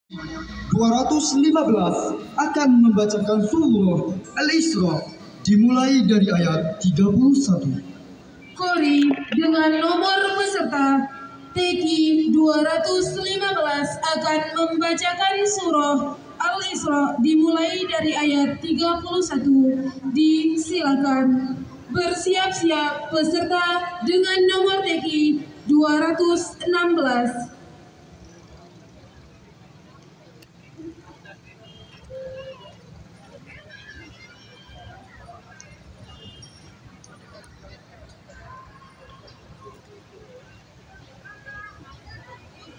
215 akan membacakan surah Al-Isra dimulai dari ayat 31. Kori dengan nomor peserta TQ 215 akan membacakan surah Al-Isra dimulai dari ayat 31. Disilakan bersiap-siap peserta dengan nomor TQ 216.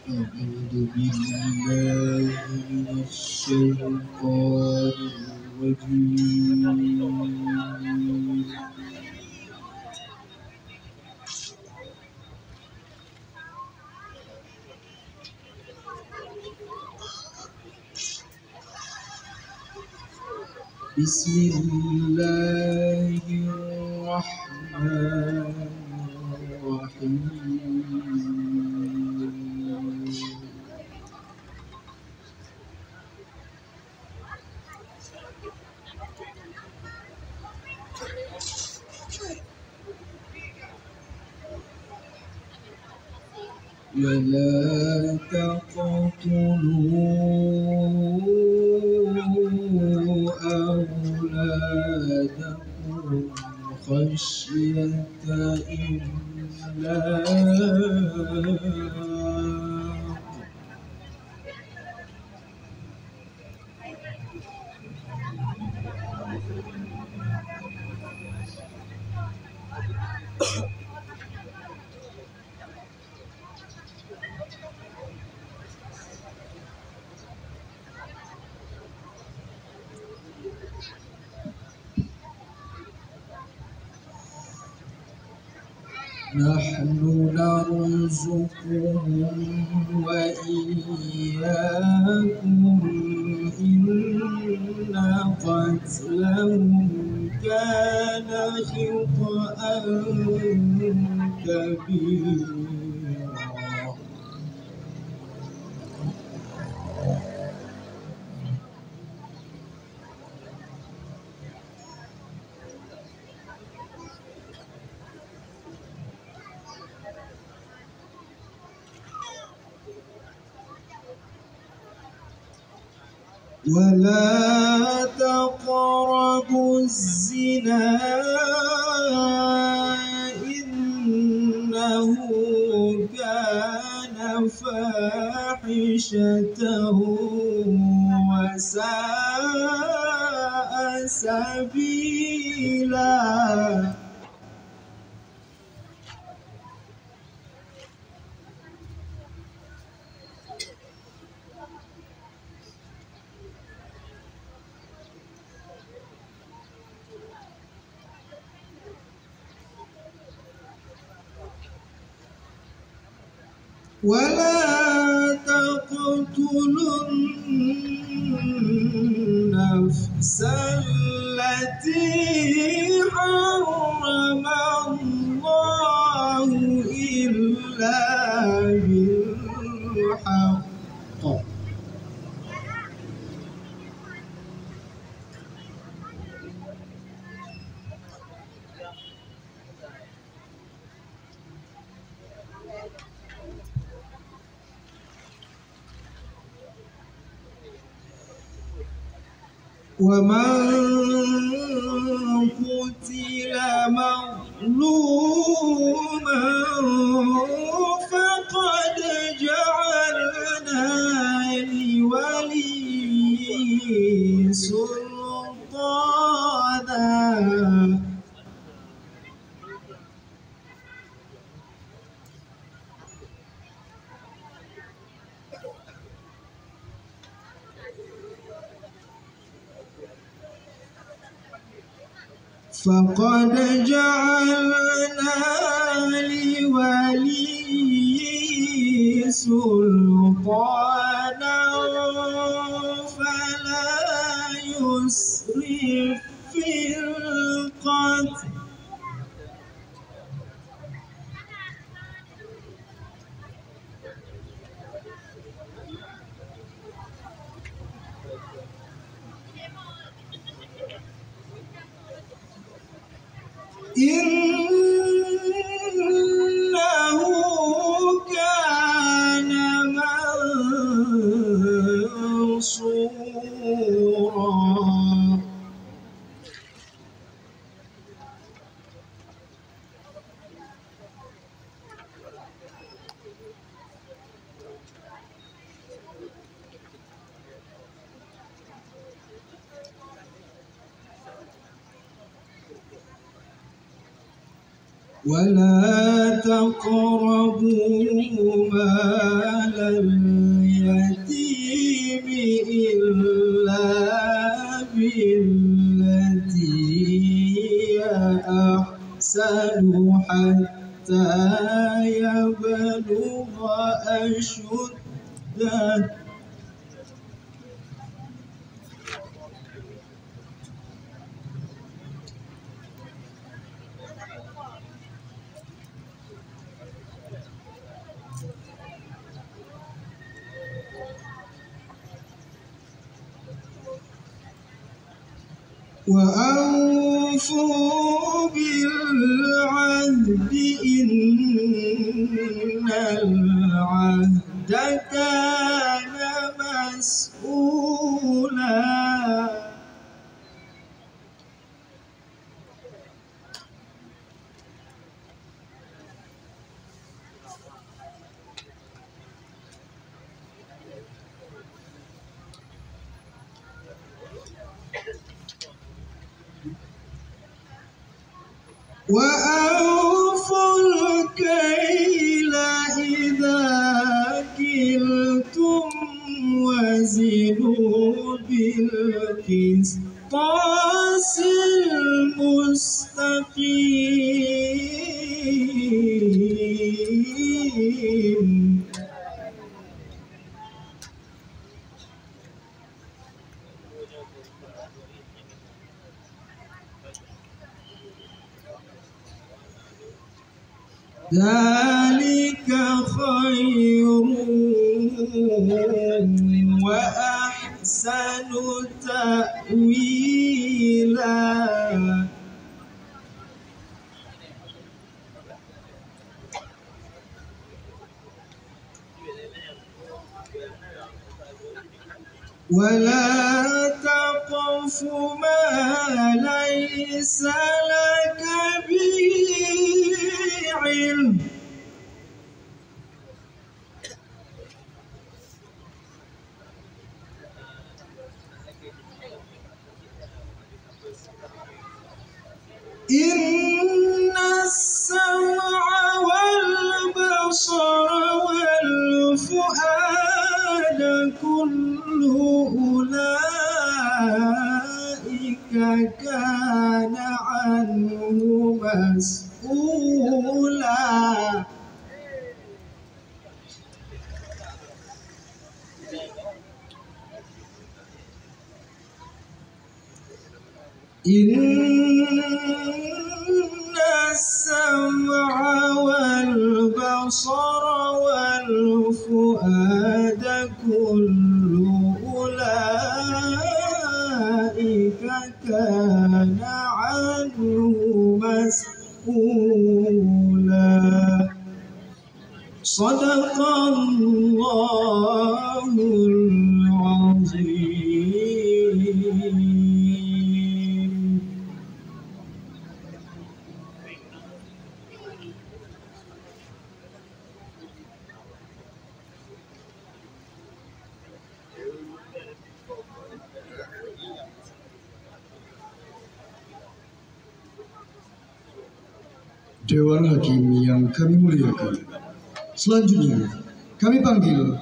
أعوذ بالله من الشيطان الرجيم بسم الله الرحمن الرحيم ولا تقتلوا أولادكم خشية إملاق نحن نرزقهم وإياكم إن قتلهم كان خطأ كبيرا ولا تقربوا الزنا إنه كان فاحشة وساء سبيلا ولا تقتلوا النفس التي حرم الله إلا بالحق ومن قتل مظلوما فقد جعلنا لوليه سلطانا فقد جعلنا لوليه سلطانا فلا يسرف في القتل ولا تقربوا مال اليتيم إلا بالتي هي أحسن حتى يبلغ أشده. وأوفوا بالعهد إن العهد كان مسؤولا. وأوفوا الكيل إذا كلتم وزنوا بالقسطاس المستقيم. ذلك خير وأحسن تأويلا. ولا تقف ما ليس لك به علم. إن السمع والبصر والفؤاد كل أولئك كان عنه مسؤولا. إن السمع والبصر والفؤاد كل أولئك كان عنه مسؤولا. صدق الله العظيم. Dewan Hakim yang kami muliakan, selanjutnya kami panggil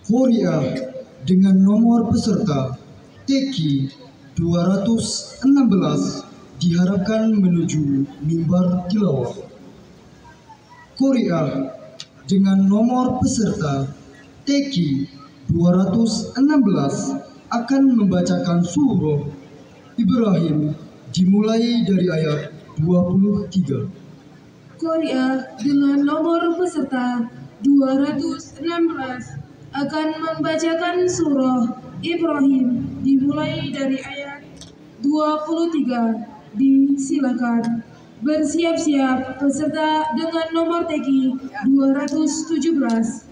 Khoriah dengan nomor peserta TQ 216 diharapkan menuju mimbar tilawah. Khoriah dengan nomor peserta TQ 216 akan membacakan surah Ibrahim dimulai dari ayat 23. Khoriah dengan nomor peserta 216 akan membacakan surah Ibrahim dimulai dari ayat 23. Disilakan bersiap-siap peserta dengan nomor TQ 217.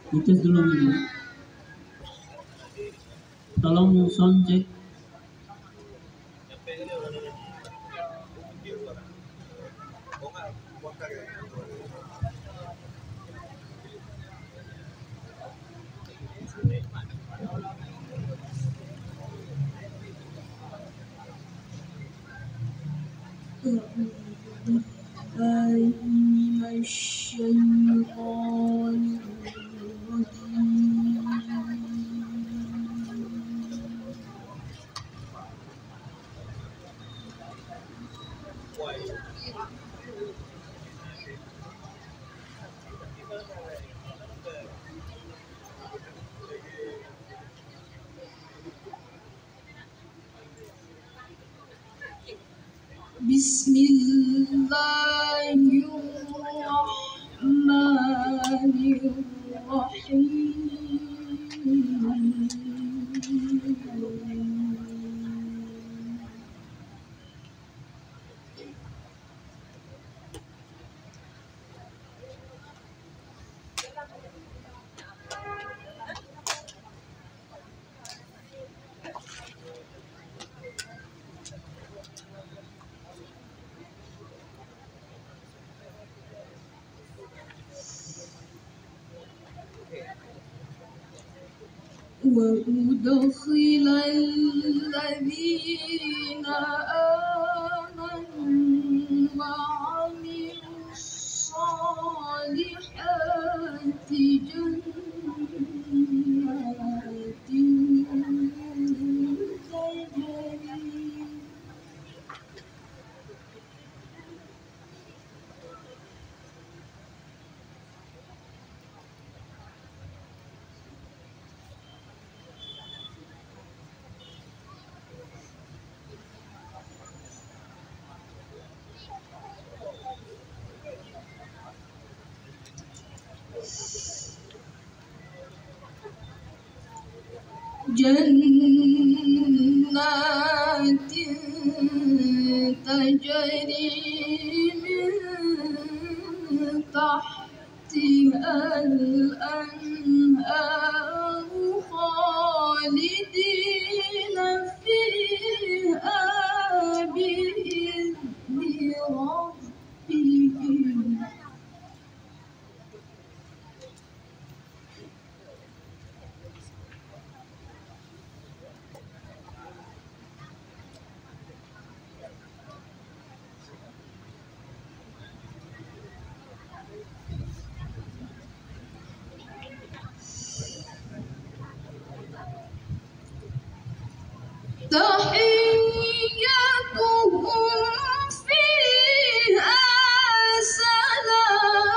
Dites dulu ini. Tolong sound check. Bismillahirrahmanirrahim. وأدخل الذين آمنوا وعملوا الصالحات جنات تجري جنات تجري من تحتها الأنهار خالدين فيها بإذن ربهم. تحيتهم فيها سلام.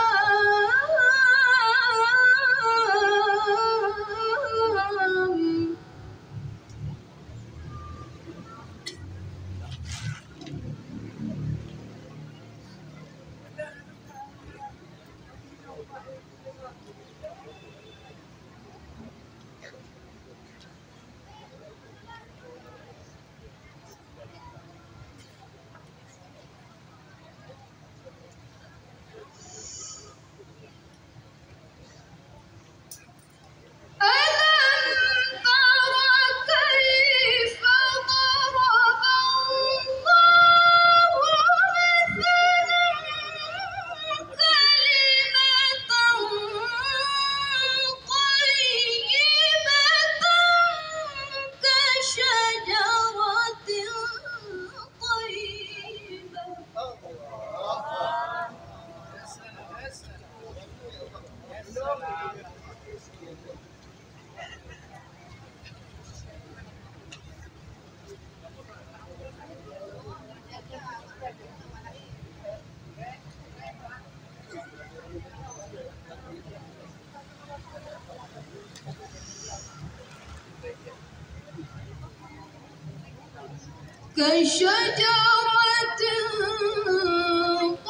كشجرة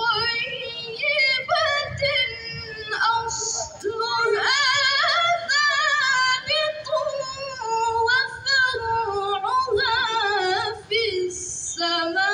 طيبة أصلها ثابت وفرعها في السماء.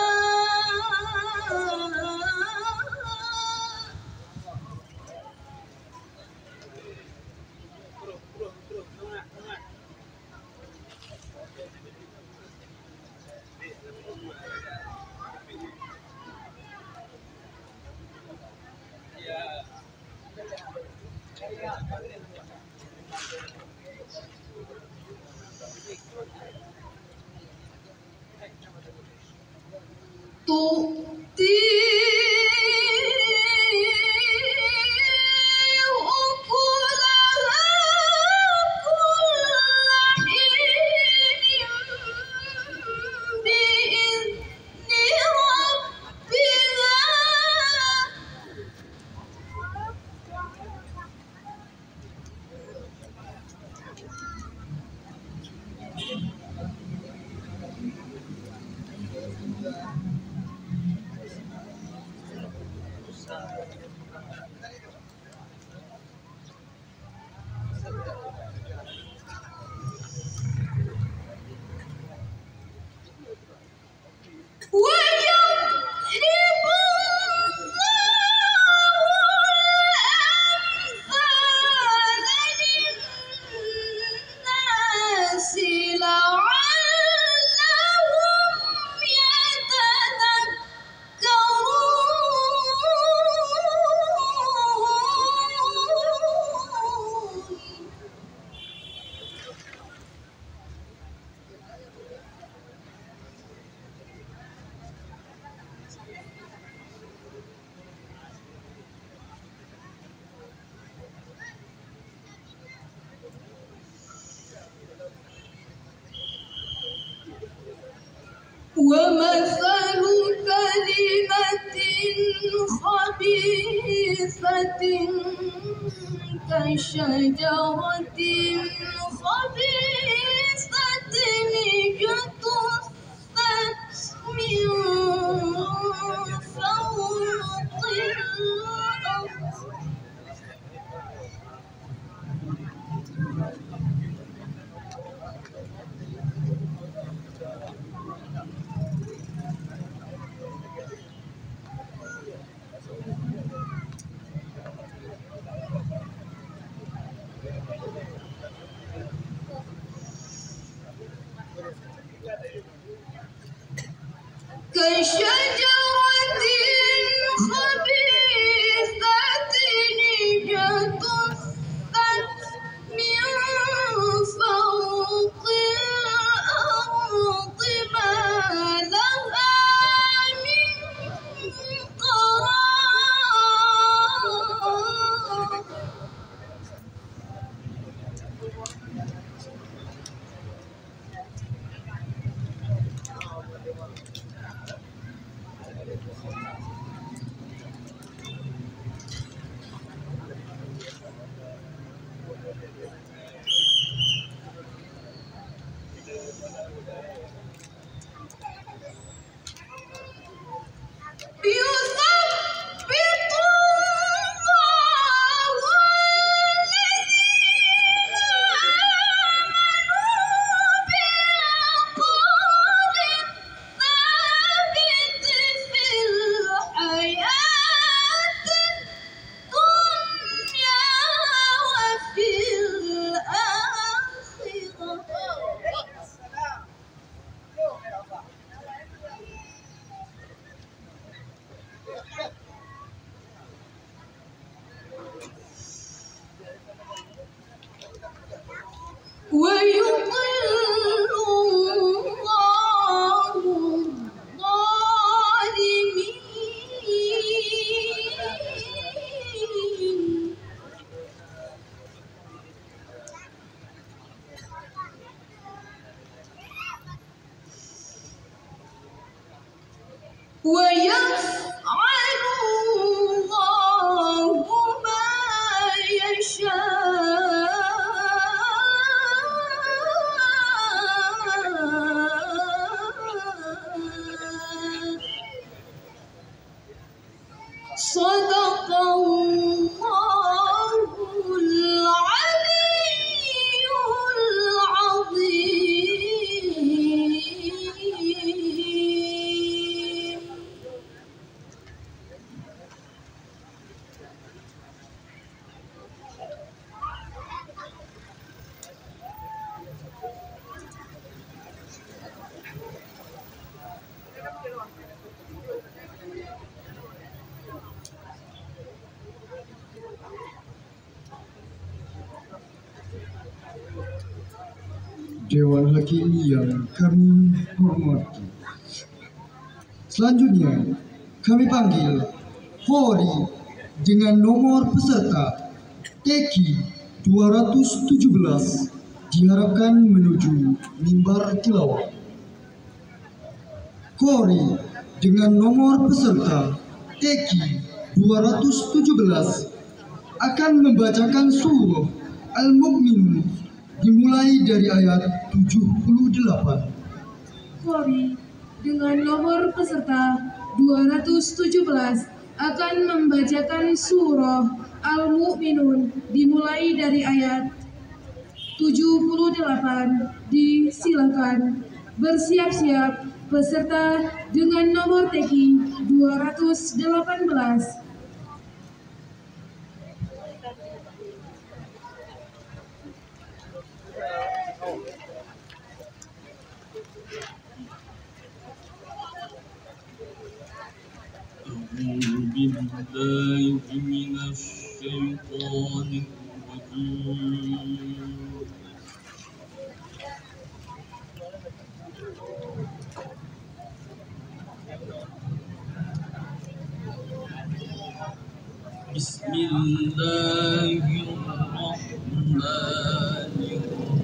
ومثل كلمة خبيثة كشجرة خبيثة اجتثت من فوق الأرض كشجرة خبيثة اجتثت من فوق الأرض ما لها من قرار يثبت الله الذين ويفعل الله ما يشاء صدق الله العلي العظيم. Dewan Hakim yang kami hormati. Selanjutnya, kami panggil Khori dengan nomor peserta Teki 217 diharapkan menuju mimbar tilawah. Khori dengan nomor peserta Teki 217 akan membacakan surah Al-Mu'minun dimulai dari ayat 78. Khori dengan nomor peserta 217 akan membacakan surah Al-Mu'minun dimulai dari ayat 78. Disilakan bersiap-siap peserta dengan nomor teki 218. أعوذ بالله من الشيطان الرجيم بسم الله الرحمن الرحيم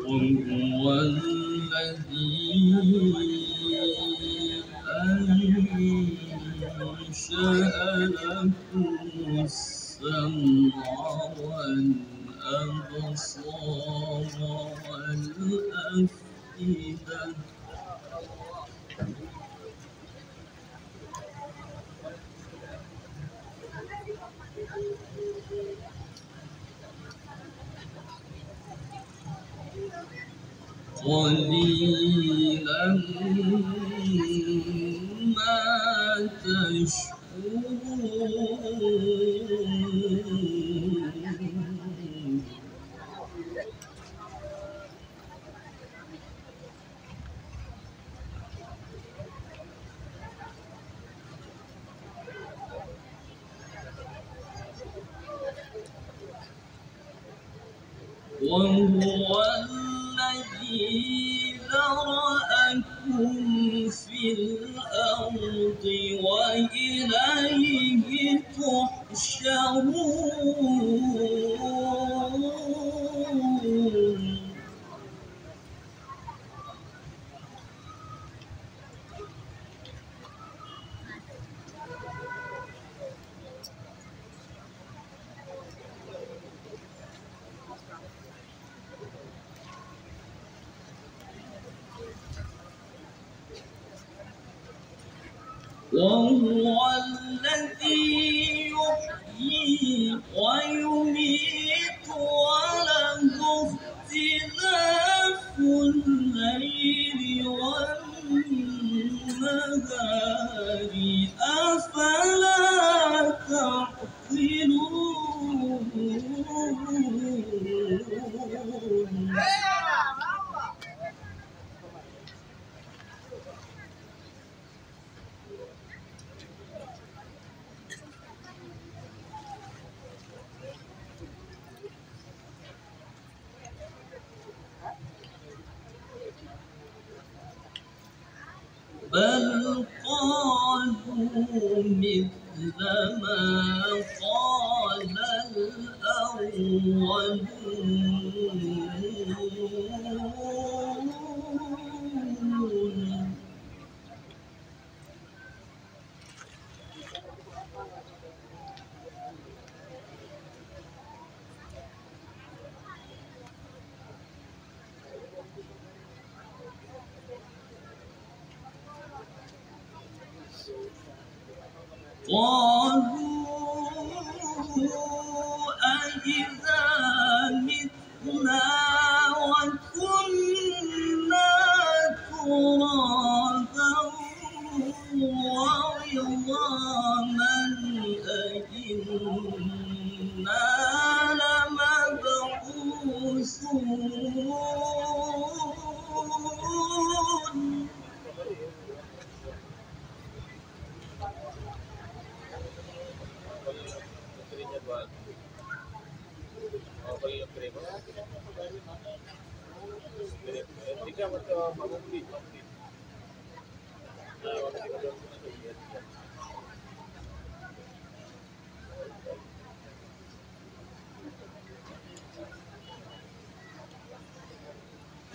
وهو الذي أنشأ لكم السمع والأبصار والأفئدة قليلا ما تشكرون وهو الذي ذرأكم في الأرض وإليه تحشرون وهو الذي يحيي ويميت وله اختلاف الليل والنهار أفلا تعقلون بل قالوا مثل ما قال الأولون قالوا أإذا متنا وكنا ترابا وعظاما أئنا لمبعوثون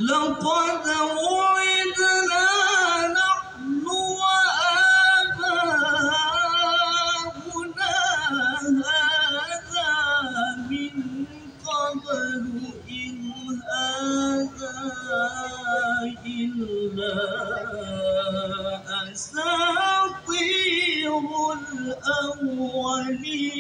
لقد وعدنا نحن وآباؤنا هذا من قبل إن هذا إلا أساطير الأولين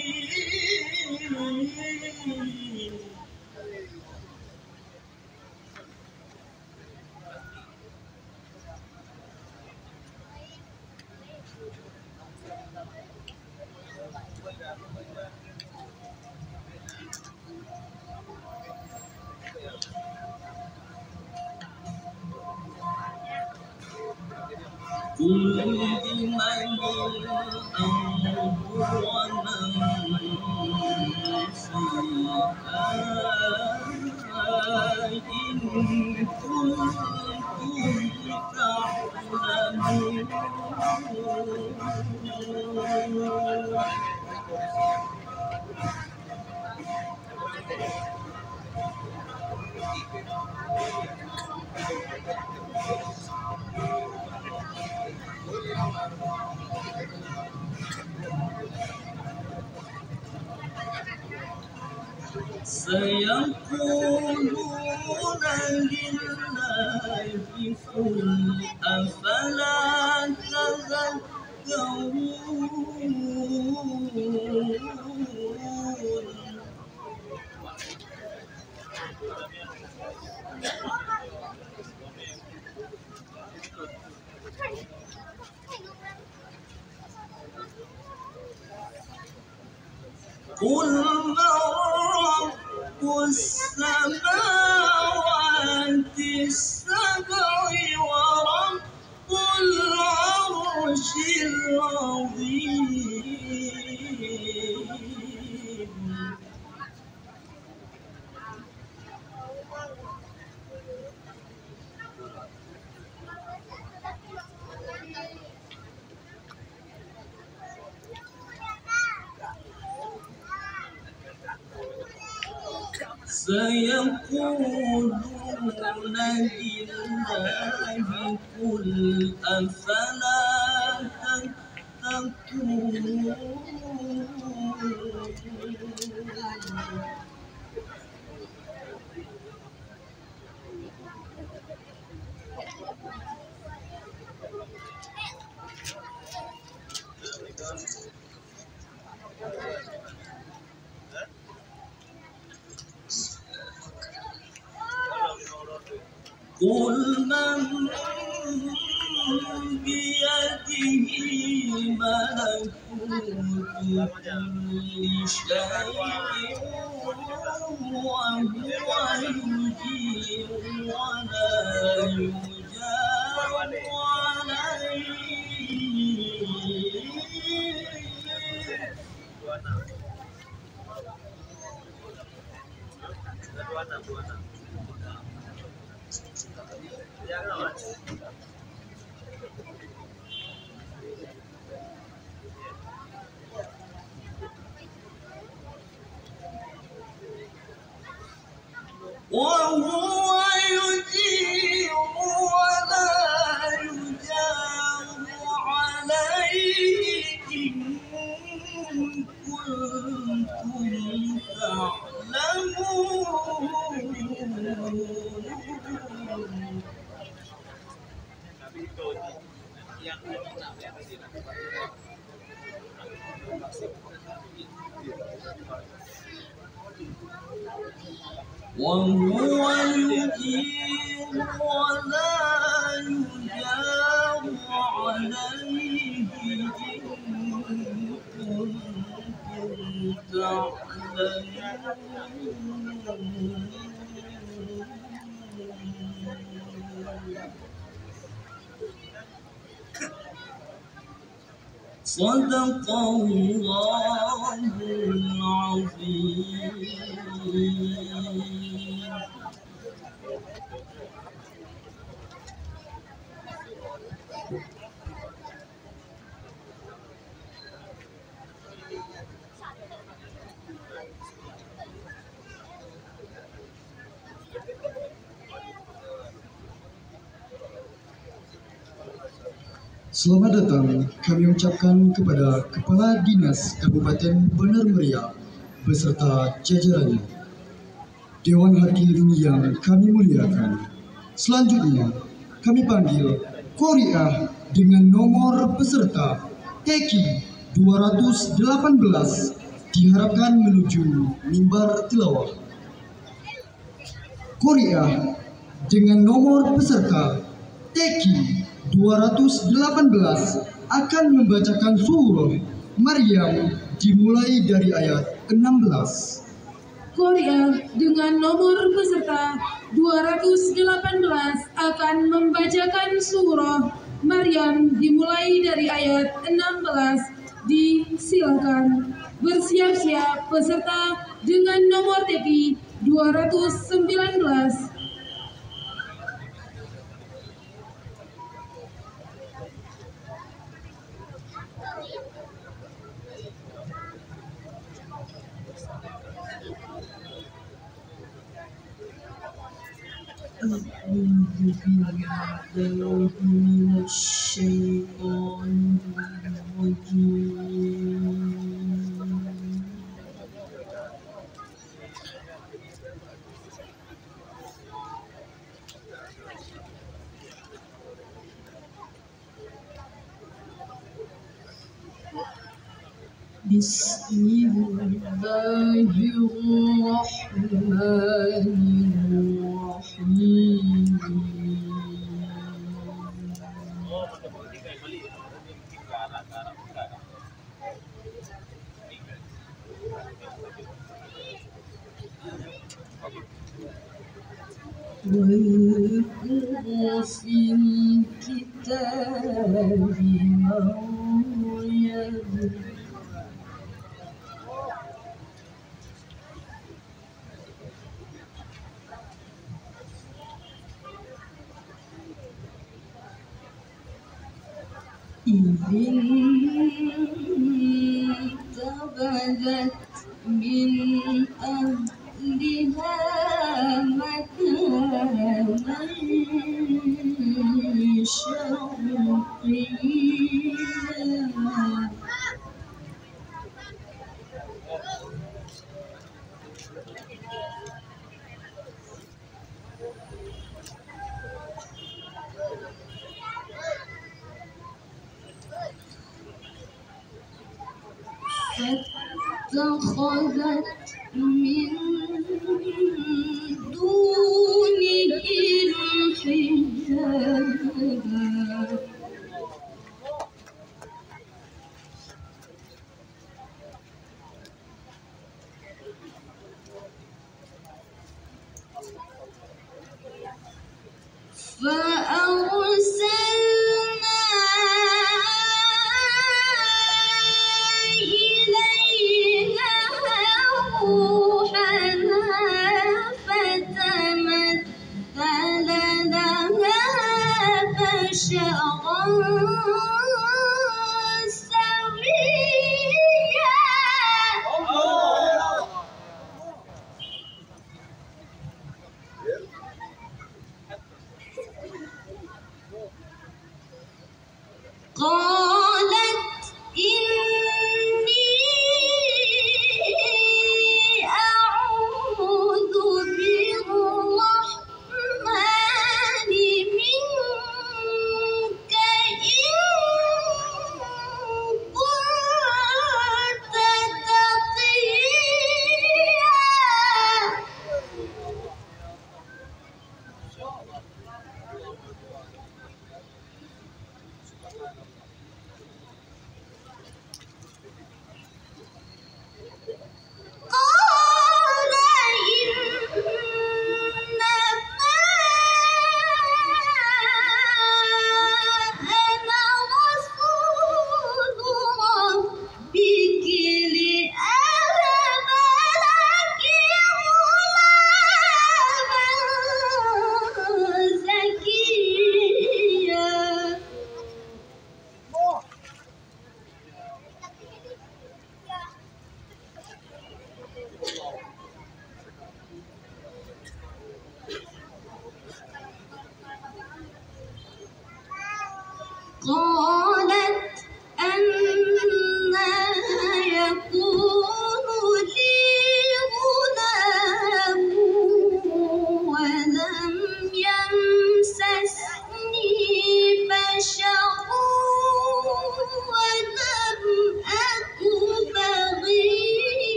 قل لمن الأرض ومن فيها إن كنتم تعلمون سيقولون لله قل أفلا تذكرون قل من رب السماوات السبع ورب العرش العظيم سيقولون لله قل أفلا تتقون قل من بيده ملكوت كل شيء وهو يجير ولا يجار عليه وهو يجير ولا يجار عليه إن كنتم تعلمون وهو يجير ولا يجار عليه صدق الله العظيم. Selamat datang kami ucapkan kepada Kepala Dinas Kabupaten Benar Meriah beserta jajarannya, Dewan Hakim yang kami muliakan. Selanjutnya kami panggil Korea dengan nomor peserta TEKI 218 diharapkan menuju mimbar tilawah. Korea dengan nomor peserta TEKI 218 akan membacakan surah Maryam dimulai dari ayat 16. Korea dengan nomor peserta 218 akan membacakan surah Maryam dimulai dari ayat 16. Disilakan bersiap-siap peserta dengan nomor TEKI 219. أعوذ بالله من الشيطان الرجيم. بسم الله الرحمن الرحيم. واذكر في الكتاب مريم إذ انتبذت من أهلها مكانا شرقيا فاتخذت من دونهم حجابا فأرسلنا إليها روحنا فتمثل لها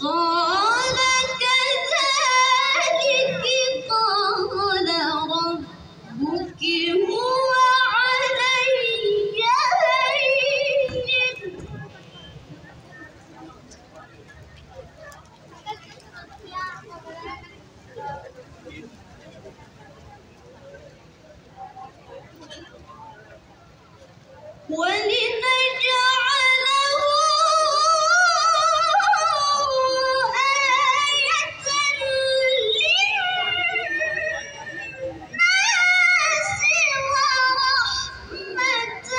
قال كذلك قال ربك هو علي هين ولنجعله آية للناس ورحمة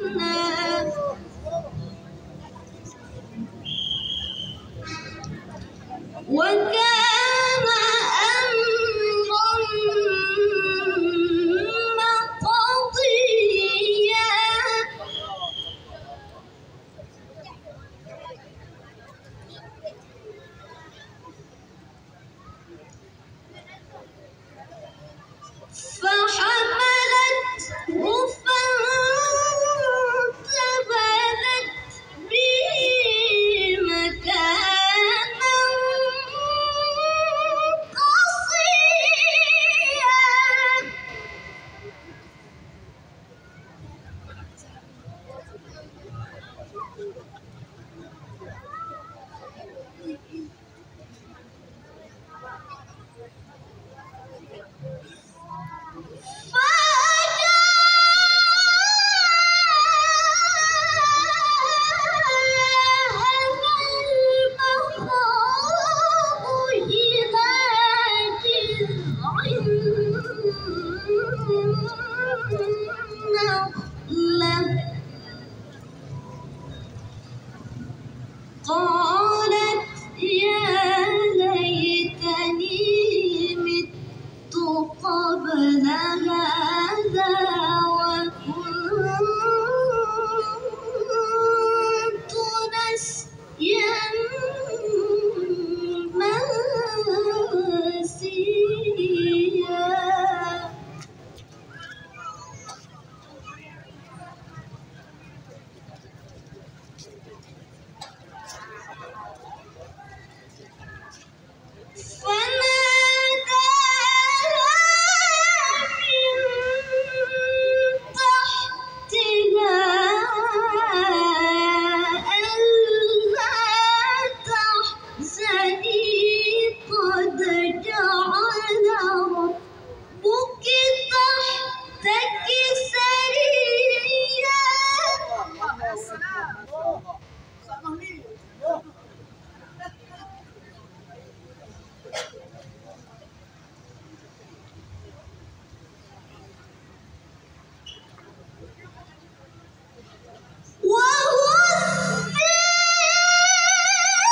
منا وكان أمرا مقضيا فحملته فانتبذت به مكانا قصيا قالت يا ليتني مت قبل هذا وكنت نسيا منسيا وهزي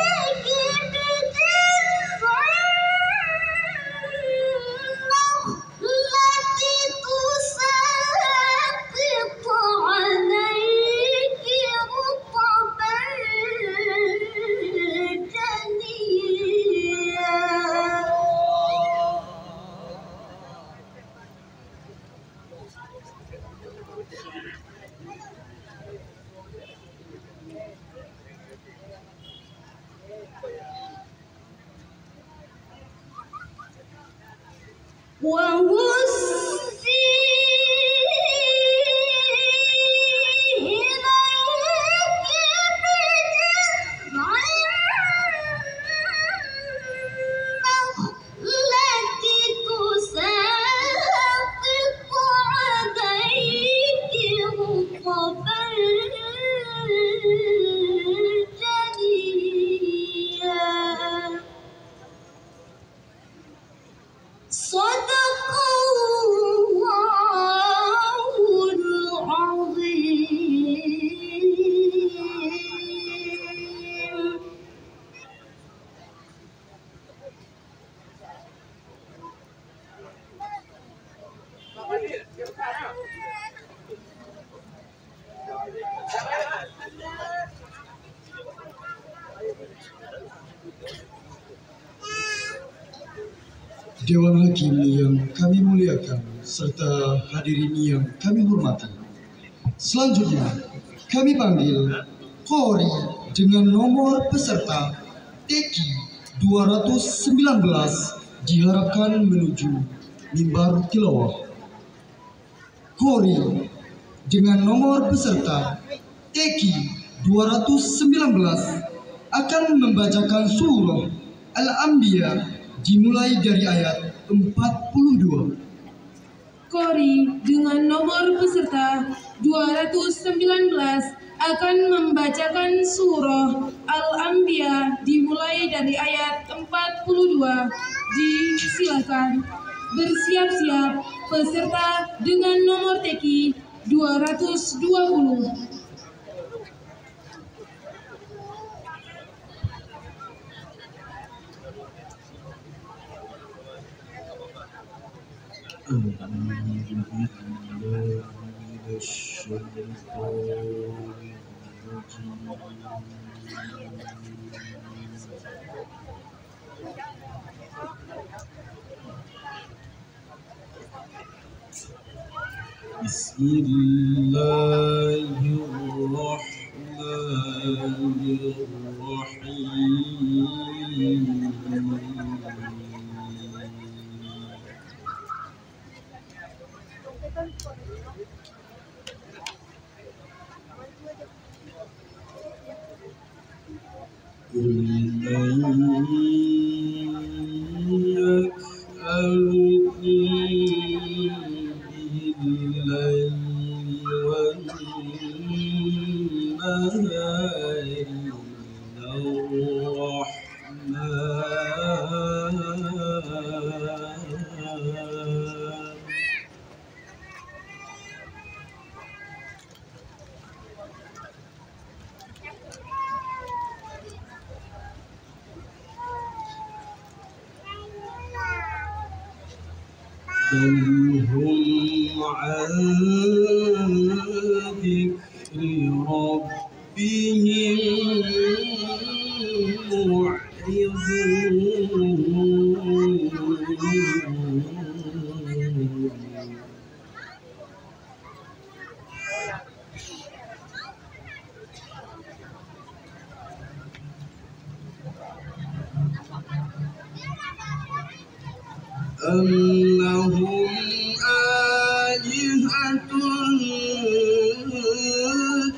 إليك بجذع النخلة تساقط عليك رطبا جنيا صدق الله العظيم. Dewan Hakim yang kami muliakan, muliakan serta hadirin yang kami hormati. Selanjutnya, kami panggil Kori dengan nomor peserta Teki 219 diharapkan menuju mimbar tilawah. Kori dengan nomor peserta Teki 219 akan membacakan surah Al-Anbiya dimulai dari ayat 42. Kori dengan nomor peserta 219 akan membacakan surah Al-Anbiya dimulai dari ayat 42. Disilakan bersiap-siap peserta dengan nomor teki 220. بل هم عن ذكر ربهم معرضون أم لهم آلهة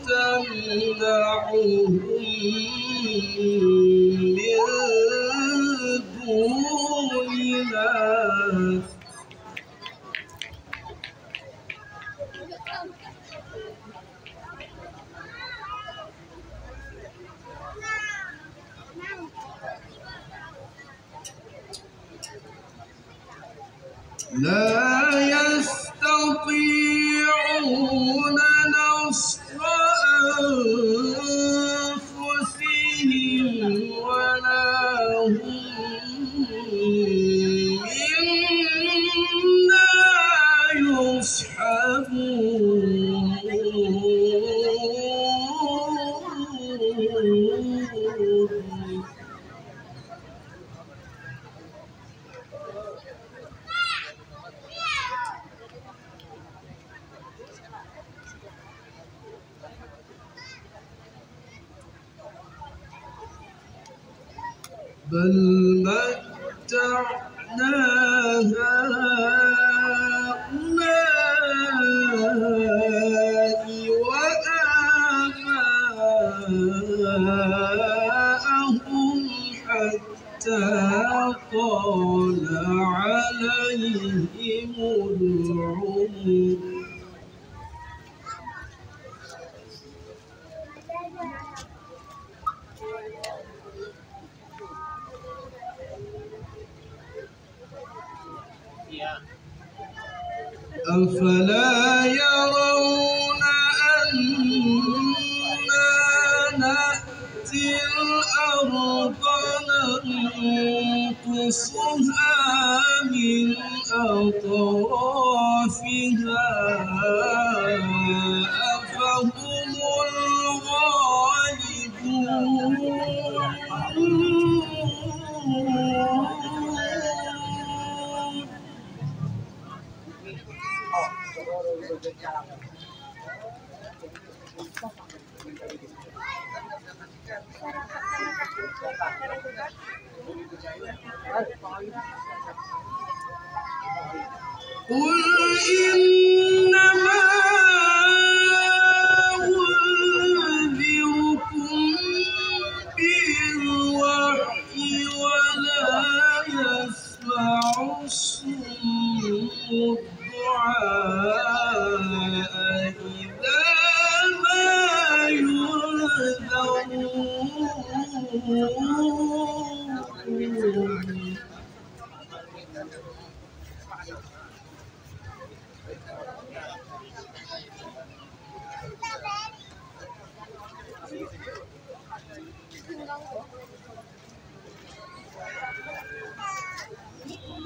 تمنعهم من دوننا لا يستطيعون نصر أنفسهم ولا هم منا يصحبون بل متعنا هؤلاء وآباءهم حتى طال عليهم العمر أفلا يرون أنا نأتي الأرض ننقصها من أطرافها أفهم الغالبون قل إنما أنذركم بالوحي ولا يسمع الصم الدعاء إذا ما ينذرون.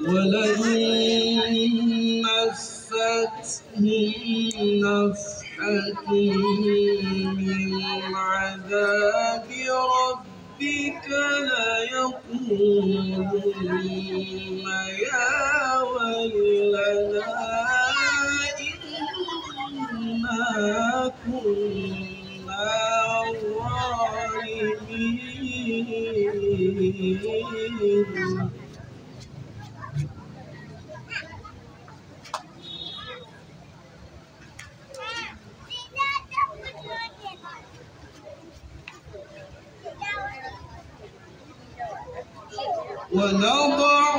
ولئن مستهم نفحة من عذاب ربك ليقولن يا ويلنا إنا كنا ظالمين. ونضع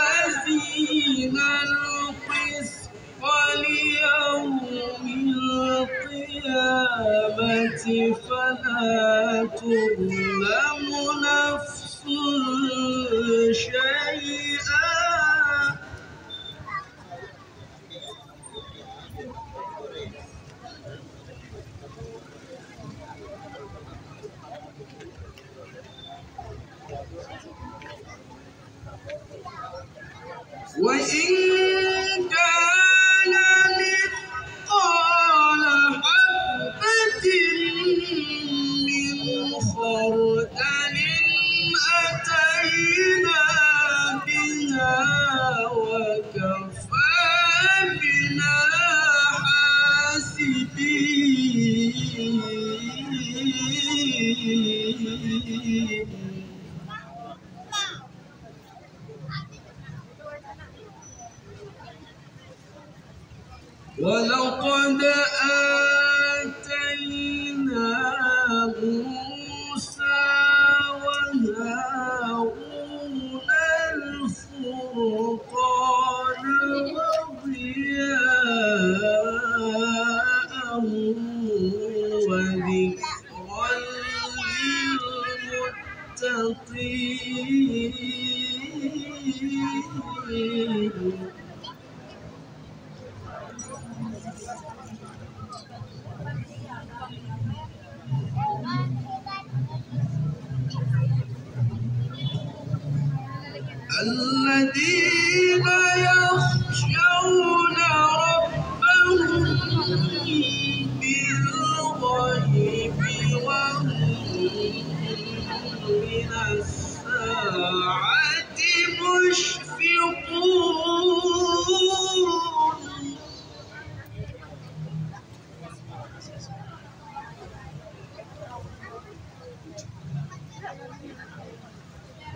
الموازين القسط ليوم القيامة فلا تظلم نفس شيئا وإن كان مثقال حبة من خردل أتينا بها وكفى بنا حاسبين. ولقد آتينا موسى وهارون الفرقان وضياء وذكرا للمتقين. الذين يخشون ربهم بالغيب وهم من الساعة مشفقون.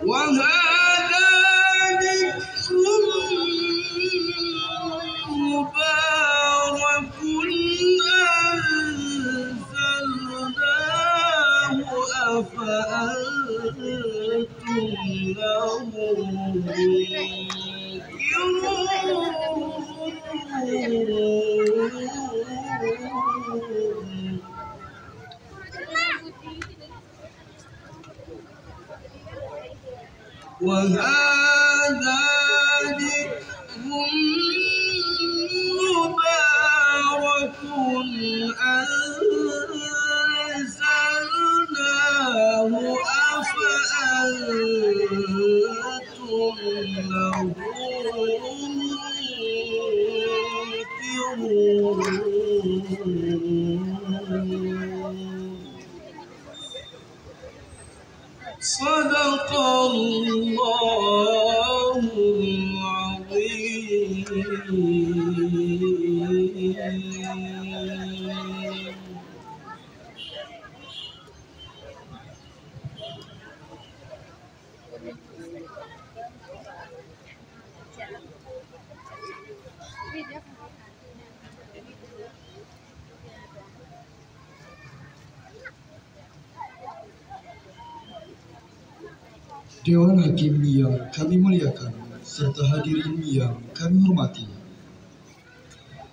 وهذا ذكر مبارك أنزلناه أفأنتم له منكرون. وهذا ذكر مبارك أنزلناه أفأنتم له منكرون. صدق الله Dewan Hakim yang kami muliakan, serta hadirin yang kami hormati.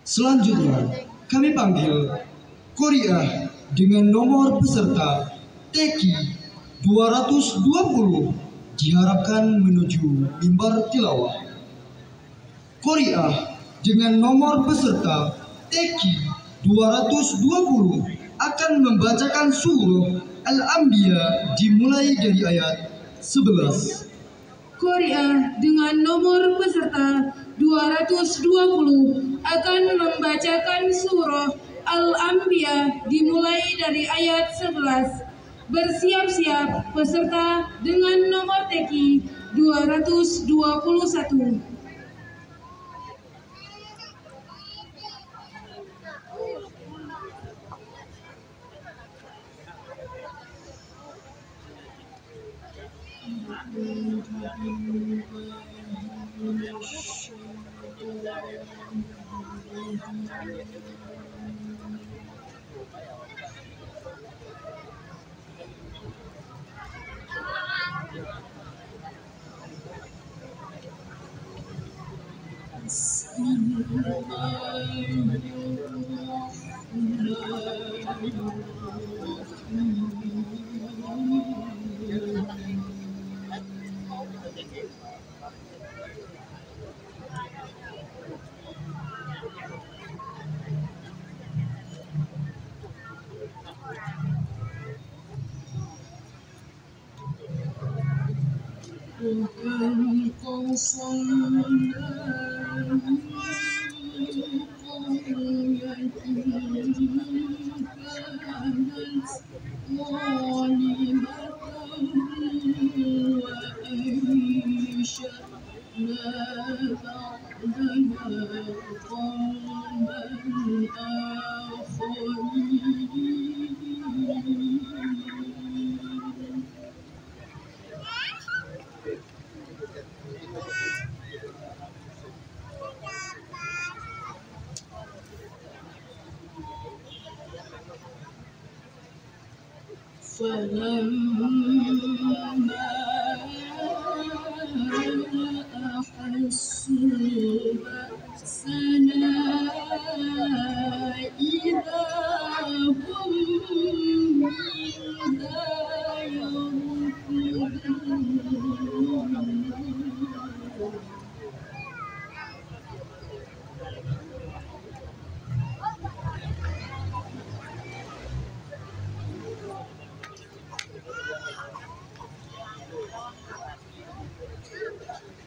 Selanjutnya, kami panggil Korea dengan nomor peserta TQ 220 diharapkan menuju mimbar tilawah. Korea dengan nomor peserta TQ 220 akan membacakan surah Al-Anbiya dimulai dari ayat 11. Korea dengan nomor peserta 220 akan membacakan surah Al-Anbiya dimulai dari ayat 11. Bersiap-siap peserta dengan nomor TQ 221.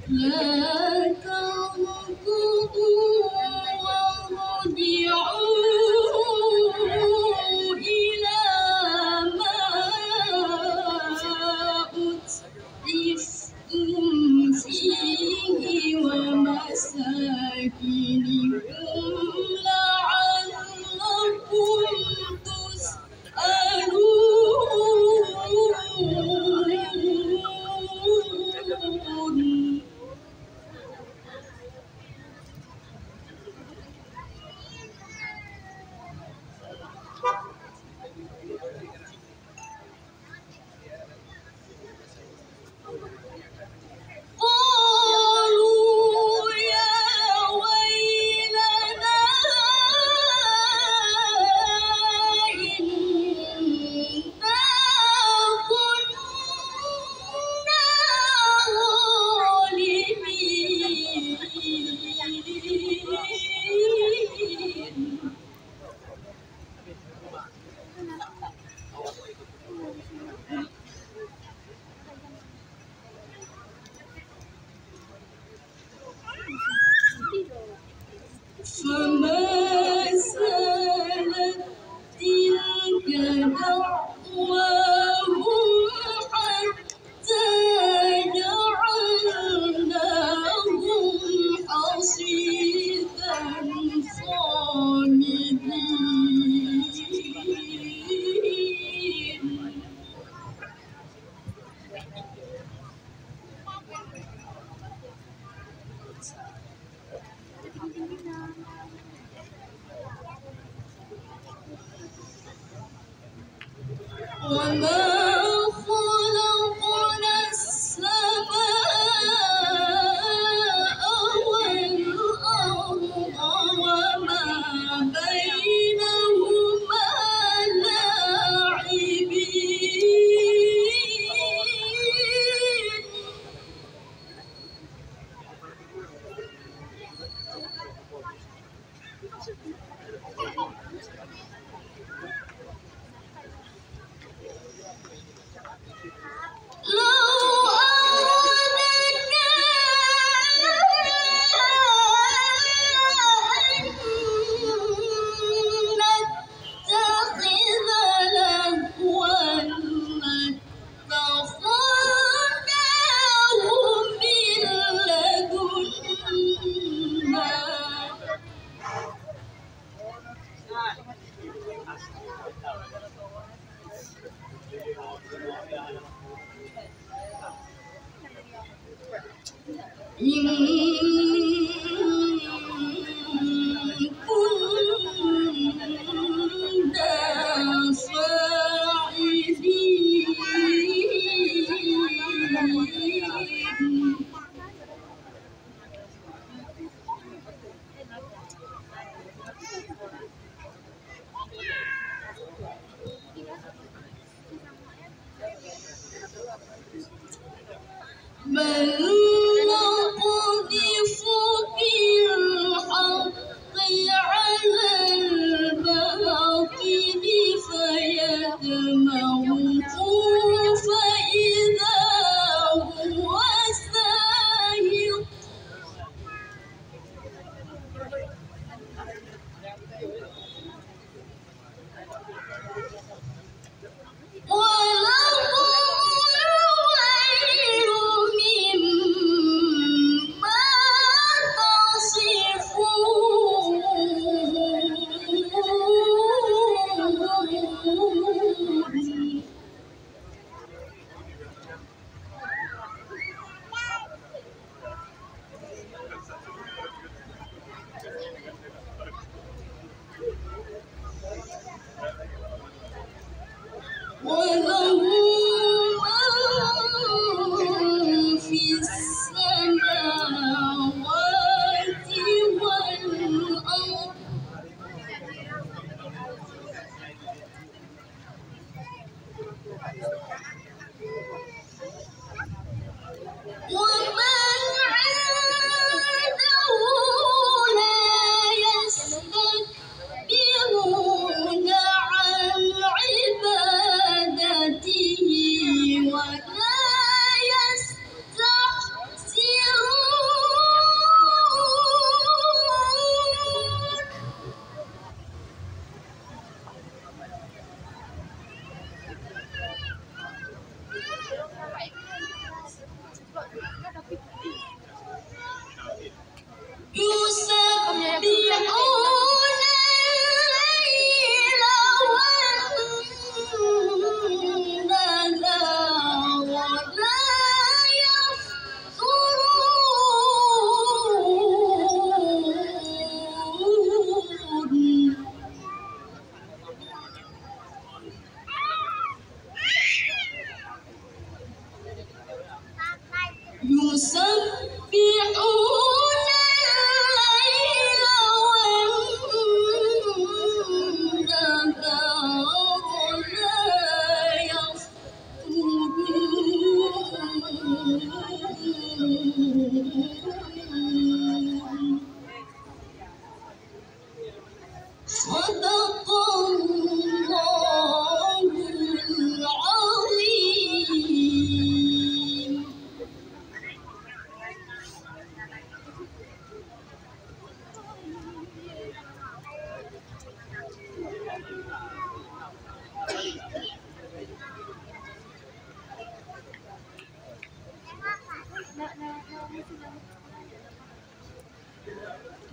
لا تركضوا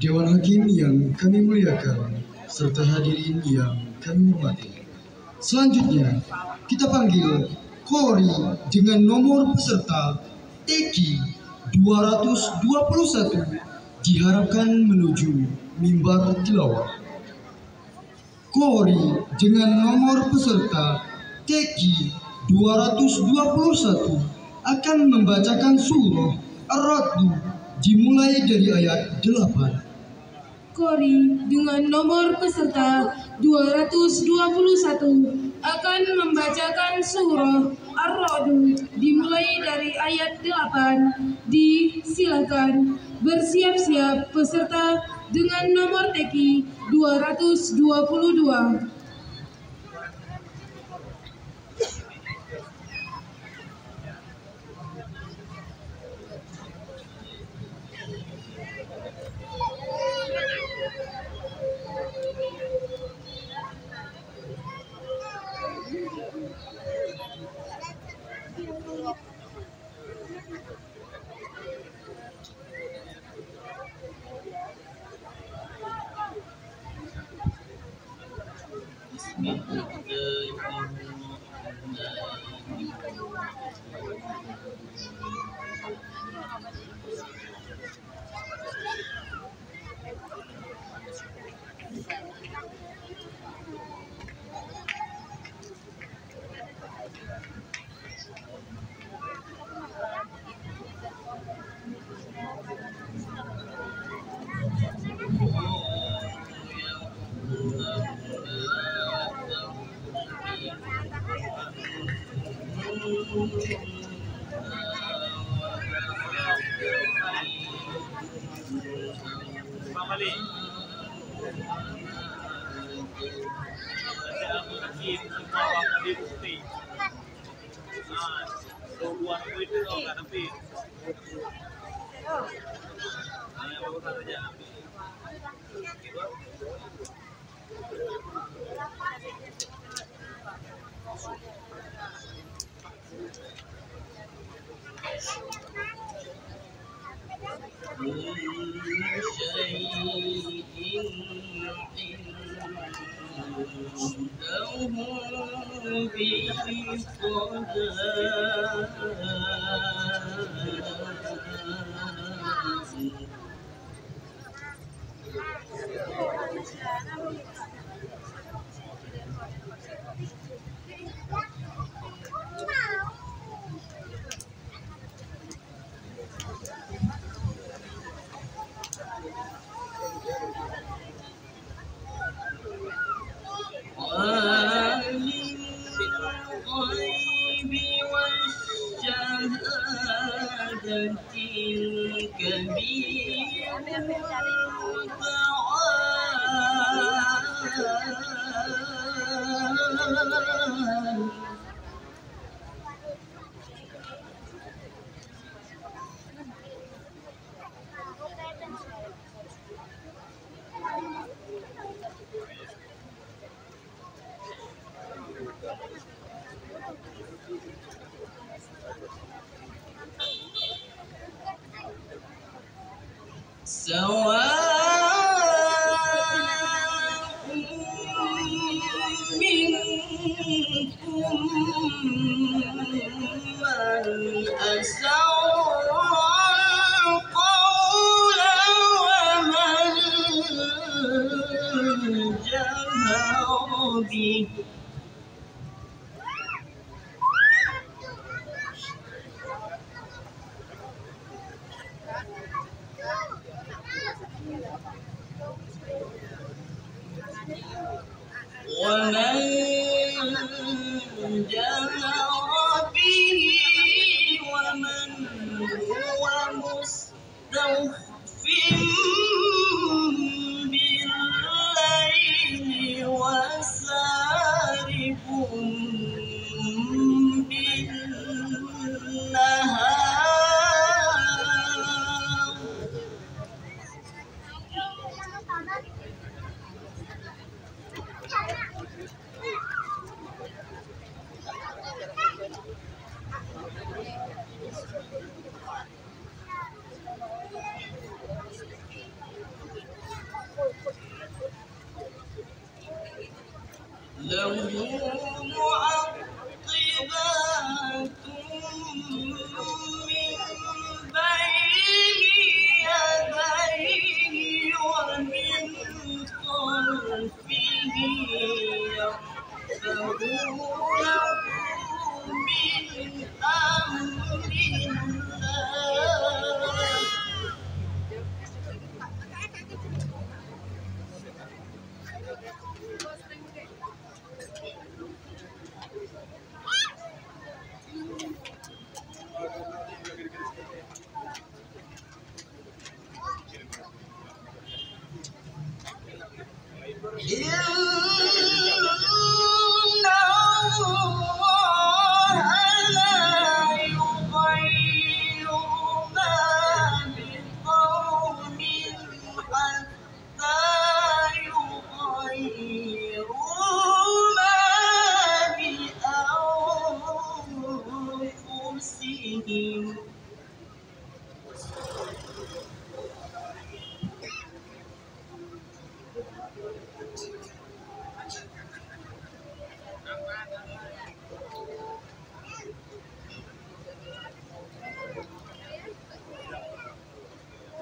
Dewan Hakim yang kami muliakan, serta hadirin yang kami hormati. Selanjutnya, kita panggil Kori dengan nomor peserta TK 221 diharapkan menuju mimbar tilawah. Kori dengan nomor peserta TK Teki 221 akan membacakan surah Ar-Ra'd dimulai dari ayat 8. Kori dengan nomor peserta 221 akan membacakan surah Ar-Ra'd dimulai dari ayat 8. Disilakan bersiap-siap peserta dengan nomor teki 222.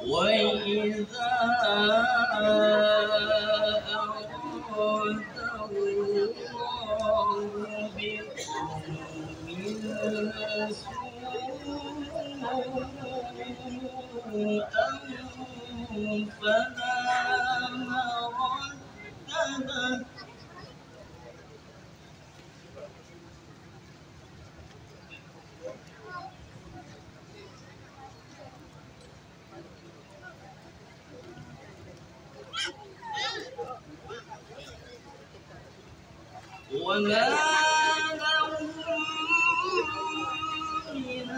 وإذا أراد الله بقوم سوءا فلا مرد له وما لهم من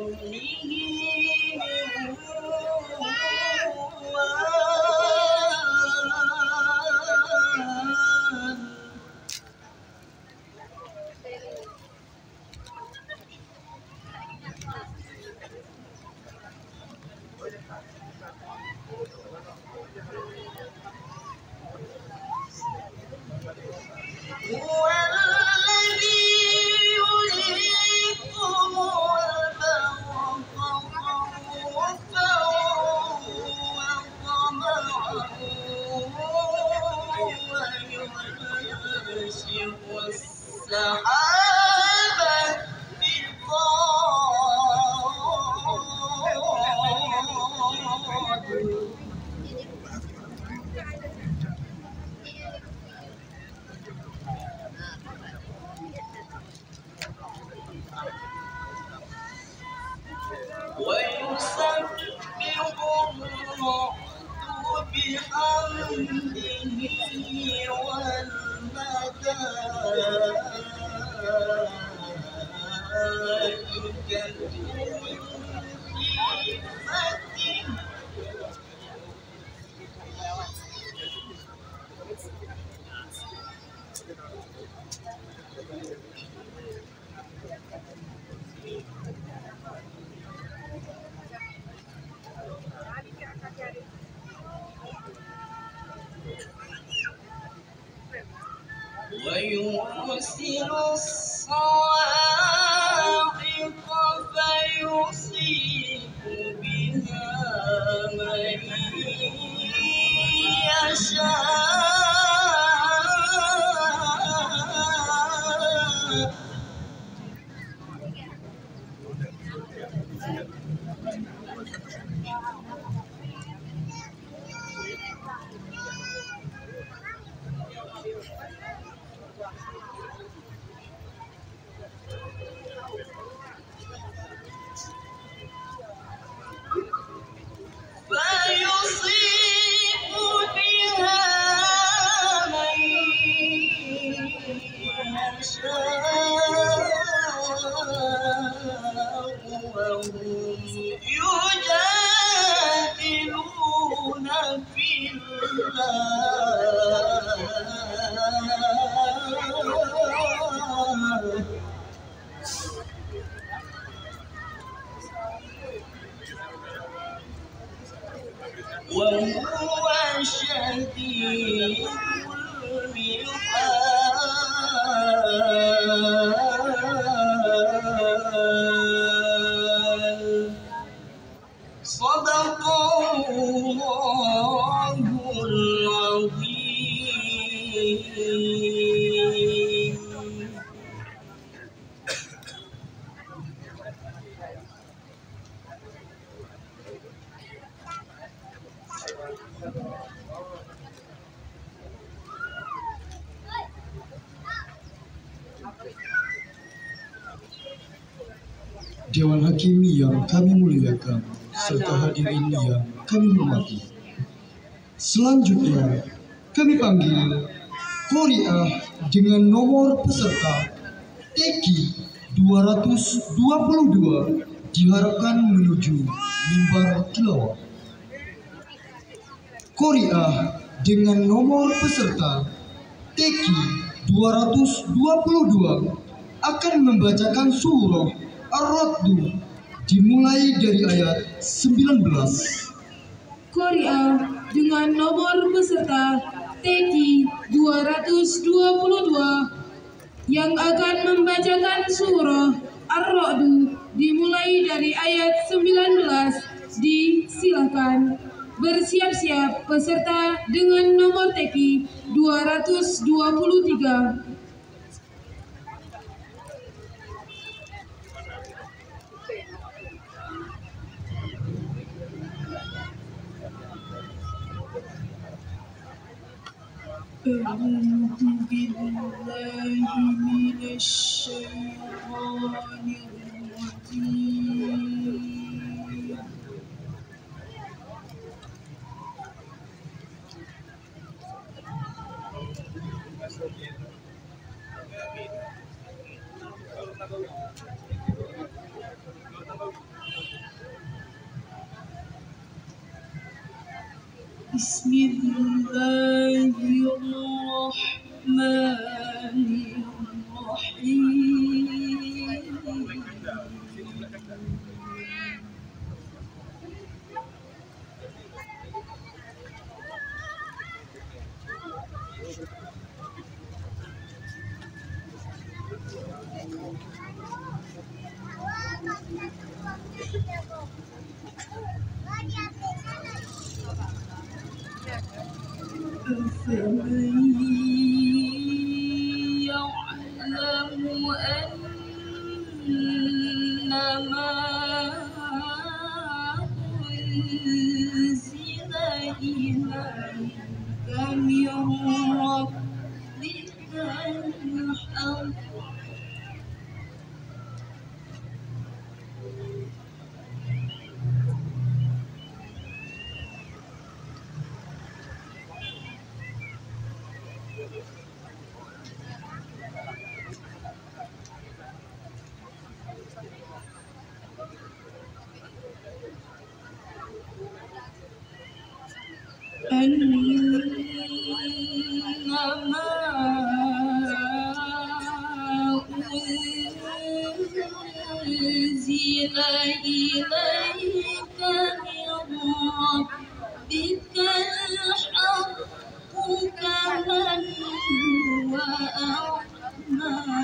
دونه من وال هو الذي يريكم البرق خوفا وطمعا وينشئ السحاب الثقال ويسبح الرعد بحمده والملائكة من خيفته ويرسل الصواعق فيصيب بها من يشاء فيصيب بها من يشاء وهم يجادلون في الله وهو شديد المحال صدق الله العظيم. Dewan Hakimi yang kami muliakan, serta hadirin yang kami hormati. Selanjutnya, kami panggil Koriah dengan nomor peserta Teki 222 diharapkan menuju mimbar tilawah. Koriah dengan nomor peserta Teki 222 akan membacakan surah Ar-Ra'd dimulai dari ayat 19. Koriah dengan nomor peserta Teki 222 yang akan membacakan surah Ar-Ra'd dimulai dari ayat 19 disilakan. Bersiap-siap peserta dengan nomor Teki 223. أعوذ بالله من الشيطان الرجيم بسم الله الرحمن الرحيم أفمن يعلم أنما أنزل إليك من ربك الحق أنما أنزل إليك من ربك الحق كمن هو أعمى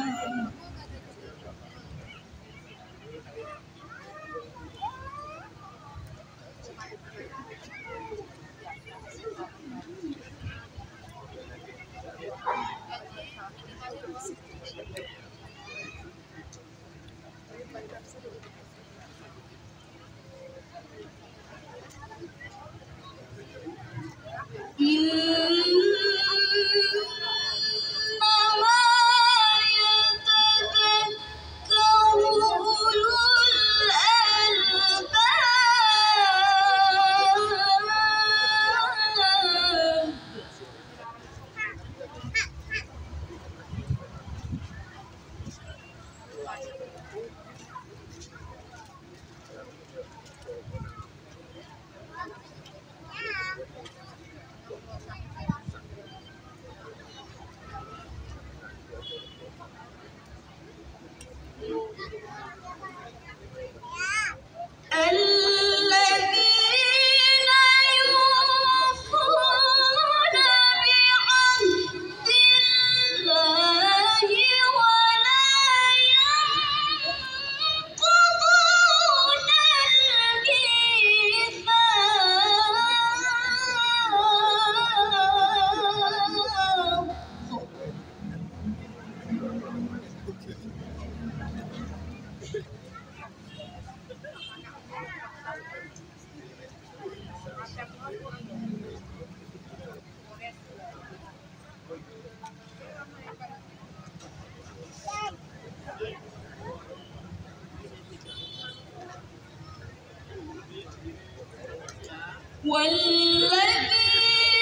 والذين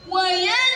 ويا